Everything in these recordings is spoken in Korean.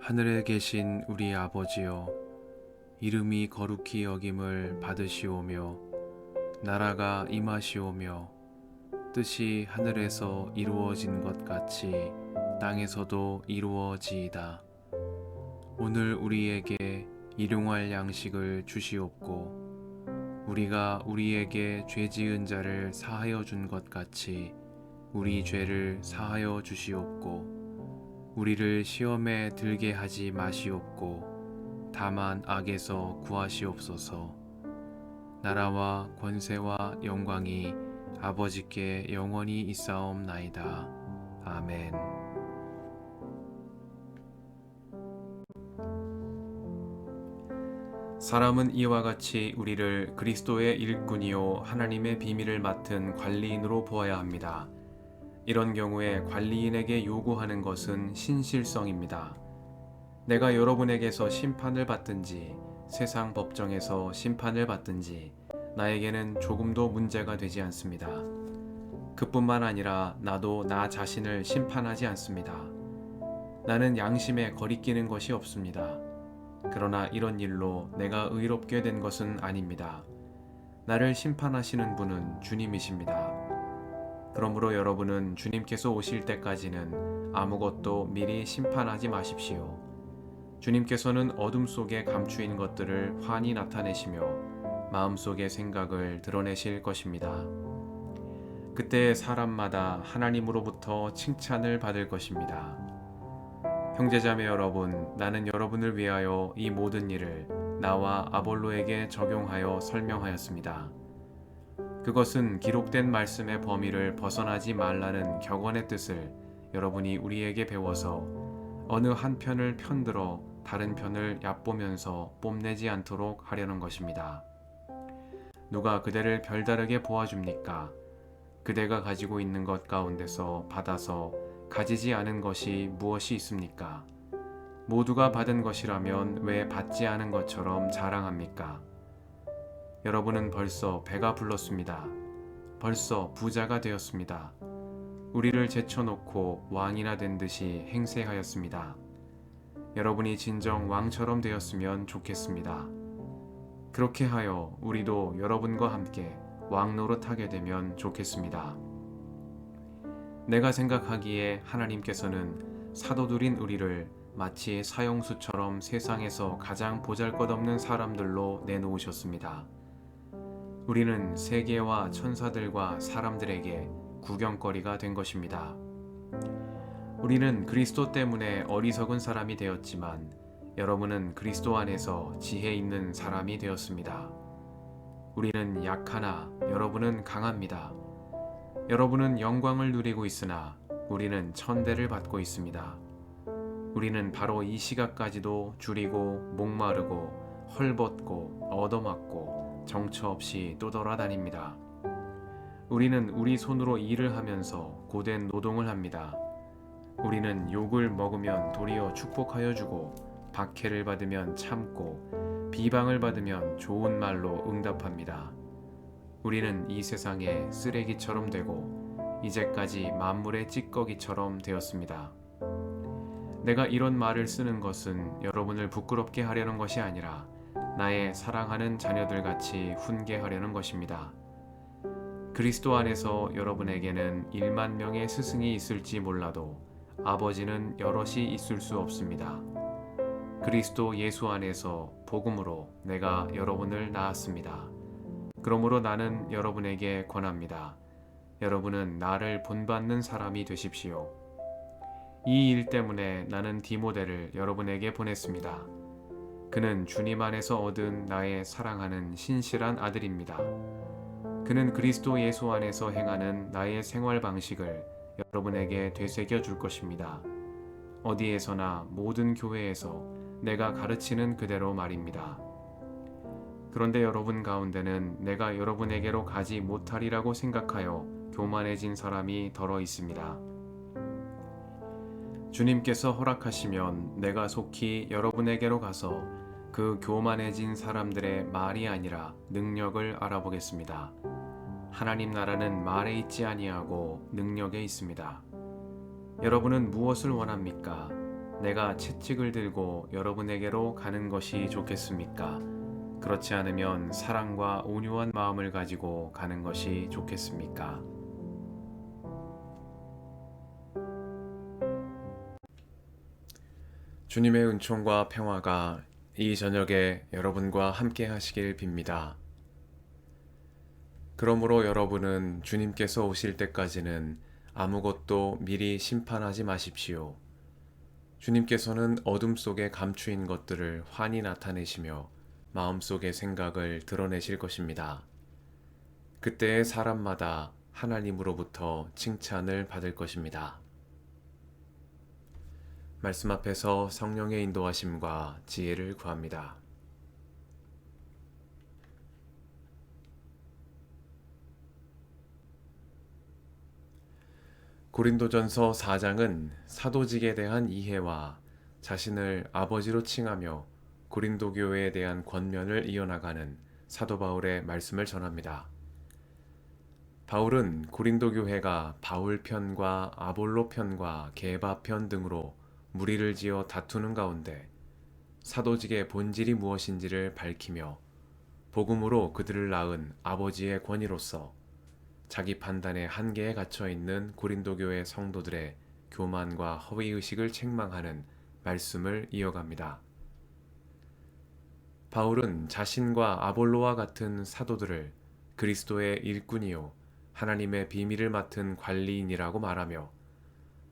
하늘에 계신 우리 아버지여, 이름이 거룩히 여김을 받으시오며 나라가 임하시오며 뜻이 하늘에서 이루어진 것 같이 땅에서도 이루어지이다. 오늘 우리에게 일용할 양식을 주시옵고 우리가 우리에게 죄 지은 자를 사하여 준 것 같이 우리 죄를 사하여 주시옵고 우리를 시험에 들게 하지 마시옵고 다만 악에서 구하시옵소서. 나라와 권세와 영광이 아버지께 영원히 있사옵나이다. 아멘. 사람은 이와 같이 우리를 그리스도의 일꾼이요 하나님의 비밀을 맡은 관리인으로 보아야 합니다. 이런 경우에 관리인에게 요구하는 것은 신실성입니다. 내가 여러분에게서 심판을 받든지 세상 법정에서 심판을 받든지 나에게는 조금도 문제가 되지 않습니다. 그뿐만 아니라 나도 나 자신을 심판하지 않습니다. 나는 양심에 거리끼는 것이 없습니다. 그러나 이런 일로 내가 의롭게 된 것은 아닙니다. 나를 심판하시는 분은 주님이십니다. 그러므로 여러분은 주님께서 오실 때까지는 아무것도 미리 심판하지 마십시오. 주님께서는 어둠 속에 감추인 것들을 환히 나타내시며 마음속의 생각을 드러내실 것입니다. 그때 사람마다 하나님으로부터 칭찬을 받을 것입니다. 형제자매 여러분, 나는 여러분을 위하여 이 모든 일을 나와 아볼로에게 적용하여 설명하였습니다. 그것은 기록된 말씀의 범위를 벗어나지 말라는 격언의 뜻을 여러분이 우리에게 배워서 어느 한 편을 편들어 다른 편을 얕보면서 뽐내지 않도록 하려는 것입니다. 누가 그대를 별다르게 보아줍니까? 그대가 가지고 있는 것 가운데서 받아서 가지지 않은 것이 무엇이 있습니까? 모두가 받은 것이라면 왜 받지 않은 것처럼 자랑합니까? 여러분은 벌써 배가 불렀습니다. 벌써 부자가 되었습니다. 우리를 제쳐놓고 왕이나 된 듯이 행세하였습니다. 여러분이 진정 왕처럼 되었으면 좋겠습니다. 그렇게 하여 우리도 여러분과 함께 왕 노릇하게 되면 좋겠습니다. 내가 생각하기에 하나님께서는 사도들인 우리를 마치 사형수처럼 세상에서 가장 보잘것없는 사람들로 내놓으셨습니다. 우리는 세계와 천사들과 사람들에게 구경거리가 된 것입니다. 우리는 그리스도 때문에 어리석은 사람이 되었지만 여러분은 그리스도 안에서 지혜 있는 사람이 되었습니다. 우리는 약하나 여러분은 강합니다. 여러분은 영광을 누리고 있으나 우리는 천대를 받고 있습니다. 우리는 바로 이 시각까지도 줄이고 목마르고 헐벗고 얻어맞고 정처 없이 떠돌아다닙니다. 우리는 우리 손으로 일을 하면서 고된 노동을 합니다. 우리는 욕을 먹으면 도리어 축복하여 주고 박해를 받으면 참고 비방을 받으면 좋은 말로 응답합니다. 우리는 이 세상에 쓰레기처럼 되고 이제까지 만물의 찌꺼기처럼 되었습니다. 내가 이런 말을 쓰는 것은 여러분을 부끄럽게 하려는 것이 아니라 나의 사랑하는 자녀들같이 훈계하려는 것입니다. 그리스도 안에서 여러분에게는 1만 명의 스승이 있을지 몰라도 아버지는 여럿이 있을 수 없습니다. 그리스도 예수 안에서 복음으로 내가 여러분을 낳았습니다. 그러므로 나는 여러분에게 권합니다. 여러분은 나를 본받는 사람이 되십시오. 이 일 때문에 나는 디모데를 여러분에게 보냈습니다. 그는 주님 안에서 얻은 나의 사랑하는 신실한 아들입니다. 그는 그리스도 예수 안에서 행하는 나의 생활 방식을 여러분에게 되새겨 줄 것입니다. 어디에서나 모든 교회에서 내가 가르치는 그대로 말입니다. 그런데 여러분 가운데는 내가 여러분에게로 가지 못하리라고 생각하여 교만해진 사람이 덜어 있습니다. 주님께서 허락하시면 내가 속히 여러분에게로 가서 그 교만해진 사람들의 말이 아니라 능력을 알아보겠습니다. 하나님 나라는 말에 있지 아니하고 능력에 있습니다. 여러분은 무엇을 원합니까? 내가 채찍을 들고 여러분에게로 가는 것이 좋겠습니까? 그렇지 않으면 사랑과 온유한 마음을 가지고 가는 것이 좋겠습니까? 주님의 은총과 평화가 이 저녁에 여러분과 함께 하시길 빕니다. 그러므로 여러분은 주님께서 오실 때까지는 아무것도 미리 심판하지 마십시오. 주님께서는 어둠 속에 감추인 것들을 환히 나타내시며 마음속의 생각을 드러내실 것입니다. 그때의 사람마다 하나님으로부터 칭찬을 받을 것입니다. 말씀 앞에서 성령의 인도하심과 지혜를 구합니다. 고린도전서 4장은 사도직에 대한 이해와 자신을 아버지로 칭하며 고린도 교회에 대한 권면을 이어나가는 사도 바울의 말씀을 전합니다. 바울은 고린도 교회가 바울 편과 아볼로 편과 게바 편 등으로 무리를 지어 다투는 가운데 사도직의 본질이 무엇인지를 밝히며 복음으로 그들을 낳은 아버지의 권위로서 자기 판단의 한계에 갇혀 있는 고린도 교회 성도들의 교만과 허위의식을 책망하는 말씀을 이어갑니다. 바울은 자신과 아볼로와 같은 사도들을 그리스도의 일꾼이요 하나님의 비밀을 맡은 관리인이라고 말하며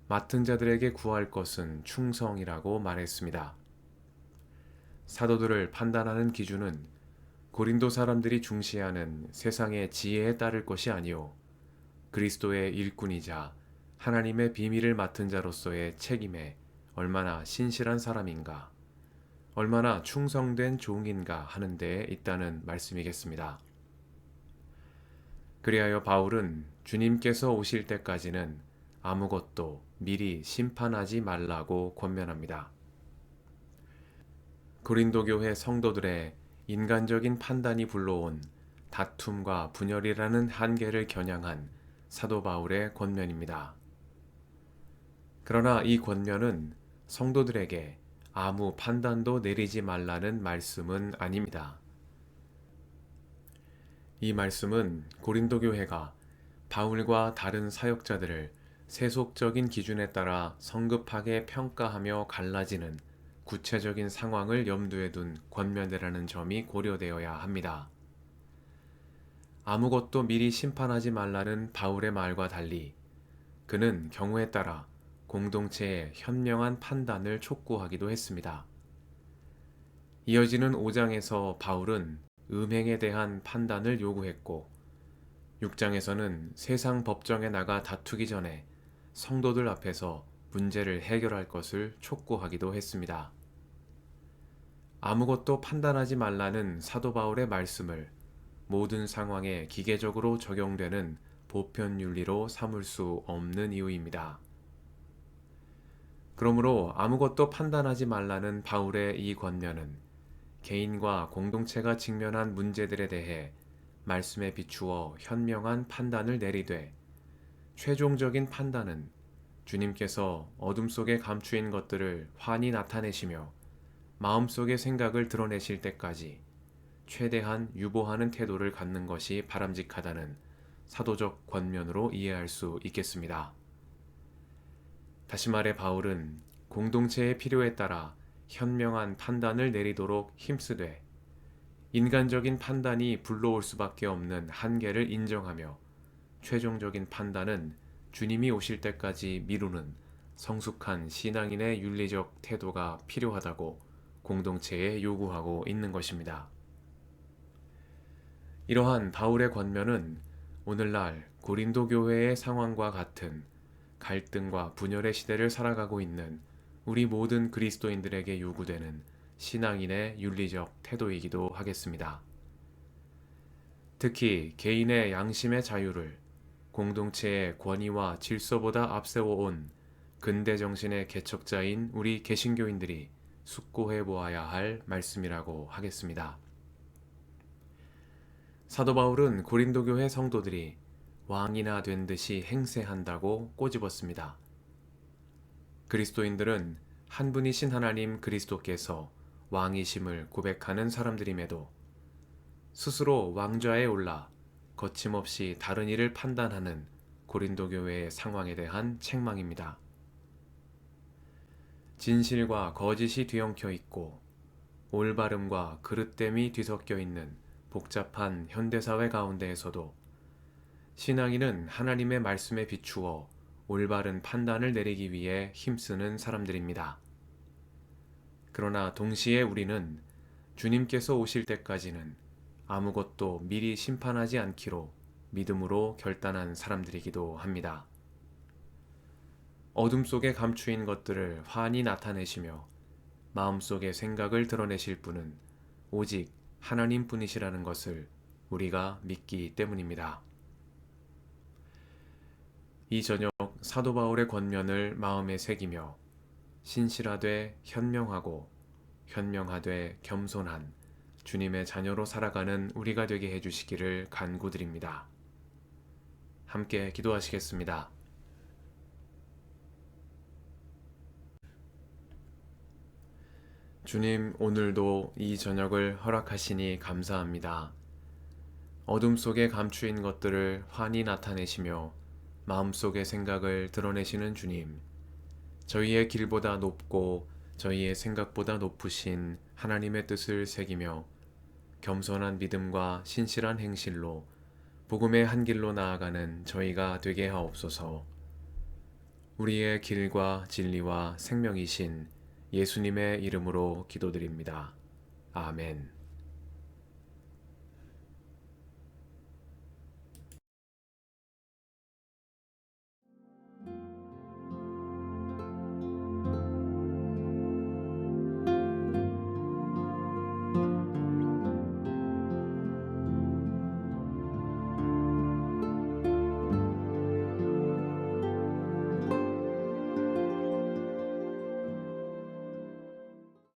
맡은 자들에게 구할 것은 충성이라고 말했습니다. 사도들을 판단하는 기준은 고린도 사람들이 중시하는 세상의 지혜에 따를 것이 아니요 그리스도의 일꾼이자 하나님의 비밀을 맡은 자로서의 책임에 얼마나 신실한 사람인가, 얼마나 충성된 종인가 하는 데에 있다는 말씀이겠습니다. 그리하여 바울은 주님께서 오실 때까지는 아무것도 미리 심판하지 말라고 권면합니다. 고린도 교회 성도들의 인간적인 판단이 불러온 다툼과 분열이라는 한계를 겨냥한 사도 바울의 권면입니다. 그러나 이 권면은 성도들에게 아무 판단도 내리지 말라는 말씀은 아닙니다. 이 말씀은 고린도 교회가 바울과 다른 사역자들을 세속적인 기준에 따라 성급하게 평가하며 갈라지는 구체적인 상황을 염두에 둔 권면이라는 점이 고려되어야 합니다. 아무것도 미리 심판하지 말라는 바울의 말과 달리 그는 경우에 따라 공동체의 현명한 판단을 촉구하기도 했습니다. 이어지는 5장에서 바울은 음행에 대한 판단을 요구했고 6장에서는 세상 법정에 나가 다투기 전에 성도들 앞에서 문제를 해결할 것을 촉구하기도 했습니다. 아무것도 판단하지 말라는 사도 바울의 말씀을 모든 상황에 기계적으로 적용되는 보편윤리로 삼을 수 없는 이유입니다. 그러므로 아무것도 판단하지 말라는 바울의 이 권면은 개인과 공동체가 직면한 문제들에 대해 말씀에 비추어 현명한 판단을 내리되 최종적인 판단은 주님께서 어둠 속에 감추인 것들을 환히 나타내시며 마음속의 생각을 드러내실 때까지 최대한 유보하는 태도를 갖는 것이 바람직하다는 사도적 권면으로 이해할 수 있겠습니다. 다시 말해 바울은 공동체의 필요에 따라 현명한 판단을 내리도록 힘쓰되 인간적인 판단이 불러올 수밖에 없는 한계를 인정하며 최종적인 판단은 주님이 오실 때까지 미루는 성숙한 신앙인의 윤리적 태도가 필요하다고 공동체에 요구하고 있는 것입니다. 이러한 바울의 권면은 오늘날 고린도 교회의 상황과 같은 갈등과 분열의 시대를 살아가고 있는 우리 모든 그리스도인들에게 요구되는 신앙인의 윤리적 태도이기도 하겠습니다. 특히 개인의 양심의 자유를 공동체의 권위와 질서보다 앞세워온 근대 정신의 개척자인 우리 개신교인들이 숙고해 보아야 할 말씀이라고 하겠습니다. 사도 바울은 고린도 교회 성도들이 왕이나 된 듯이 행세한다고 꼬집었습니다. 그리스도인들은 한 분이신 하나님 그리스도께서 왕이심을 고백하는 사람들임에도 스스로 왕좌에 올라 거침없이 다른 이를 판단하는 고린도 교회의 상황에 대한 책망입니다. 진실과 거짓이 뒤엉켜 있고 올바름과 그릇됨이 뒤섞여 있는 복잡한 현대사회 가운데에서도 신앙인은 하나님의 말씀에 비추어 올바른 판단을 내리기 위해 힘쓰는 사람들입니다. 그러나 동시에 우리는 주님께서 오실 때까지는 아무것도 미리 심판하지 않기로 믿음으로 결단한 사람들이기도 합니다. 어둠 속에 감추인 것들을 환히 나타내시며 마음속의 생각을 드러내실 분은 오직 하나님 뿐이시라는 것을 우리가 믿기 때문입니다. 이 저녁 사도 바울의 권면을 마음에 새기며 신실하되 현명하고 현명하되 겸손한 주님의 자녀로 살아가는 우리가 되게 해주시기를 간구드립니다. 함께 기도하시겠습니다. 주님, 오늘도 이 저녁을 허락하시니 감사합니다. 어둠 속에 감추인 것들을 환히 나타내시며 마음속의 생각을 드러내시는 주님, 저희의 길보다 높고 저희의 생각보다 높으신 하나님의 뜻을 새기며 겸손한 믿음과 신실한 행실로 복음의 한 길로 나아가는 저희가 되게 하옵소서. 우리의 길과 진리와 생명이신 예수님의 이름으로 기도드립니다. 아멘.